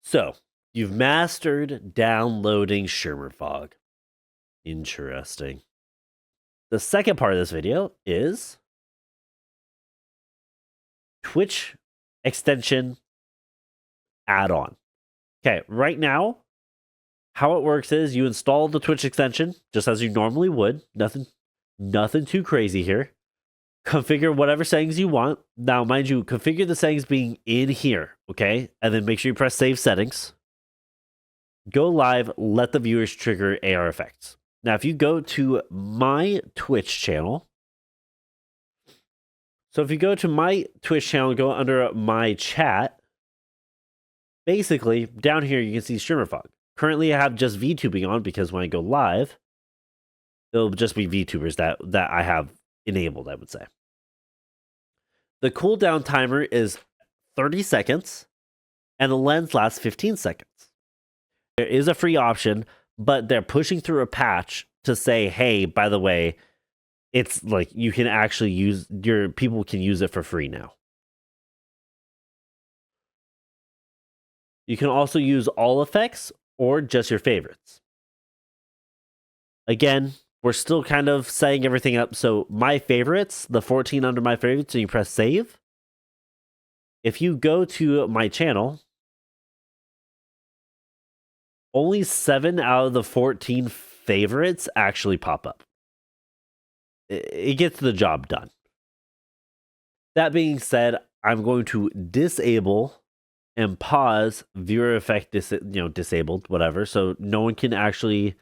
So, you've mastered downloading StreamerFog. Interesting. The second part of this video is Twitch extension add-on. Okay, right now, how it works is you install the Twitch extension just as you normally would. Nothing too crazy here. Configure whatever settings you want. Now, mind you, configure the settings being in here, okay? And then make sure you press save settings. Go live, let the viewers trigger AR effects. Now, if you go to my Twitch channel, so if you go to my Twitch channel, go under my chat, basically, down here, you can see StreamerFog. Currently, I have just VTubing on because when I go live, it'll just be VTubers that I have enabled, I would say. The cooldown timer is 30 seconds, and the lens lasts 15 seconds. There is a free option, but they're pushing through a patch to say, hey, by the way, it's like you can actually use people can use it for free now. You can also use all effects or just your favorites. Again, we're still kind of setting everything up. So my favorites, the 14 under my favorites, and you press save. If you go to my channel, only 7 out of the 14 favorites actually pop up. It gets the job done. That being said, I'm going to disable and pause viewer effect disabled, whatever, so no one can actually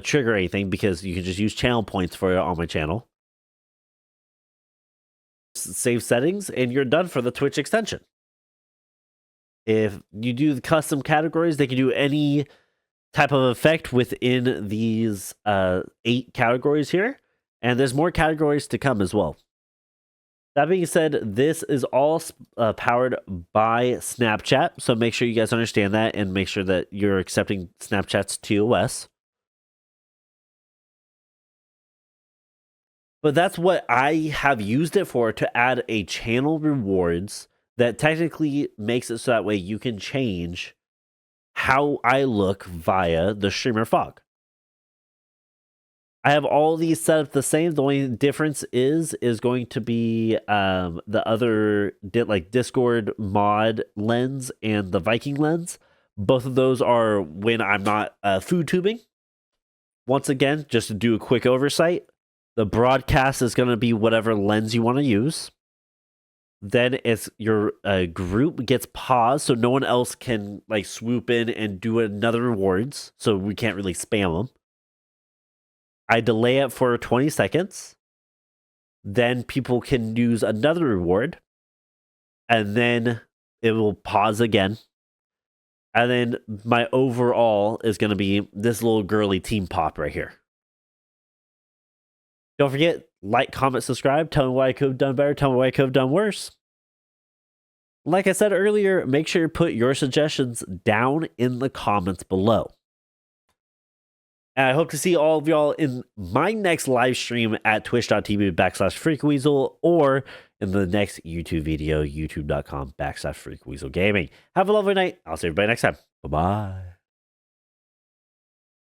trigger anything because you can just use channel points for it on my channel. Save settings and you're done for the Twitch extension. If you do the custom categories, they can do any type of effect within these 8 categories here. And there's more categories to come as well. That being said, this is all powered by Snapchat. So make sure you guys understand that and make sure that you're accepting Snapchat's TOS. But that's what I have used it for, to add a channel rewards that technically makes it so that way you can change how I look via the StreamerFog. I have all these set up the same. The only difference is going to be the other Discord mod lens and the Viking lens. Both of those are when I'm not food tubing. Once again, just to do a quick oversight, the broadcast is going to be whatever lens you want to use. Then it's your group gets paused, so no one else can swoop in and do another rewards. So we can't really spam them. I delay it for 20 seconds. Then people can use another reward. And then it will pause again. And then my overall is going to be this little girly team pop right here. Don't forget, like, comment, subscribe. Tell me why I could have done better. Tell me why I could have done worse. Like I said earlier, make sure you put your suggestions down in the comments below. And I hope to see all of y'all in my next live stream at twitch.tv/Freakweasel or in the next YouTube video, youtube.com/Freakweasel Gaming. Have a lovely night. I'll see everybody next time. Bye-bye.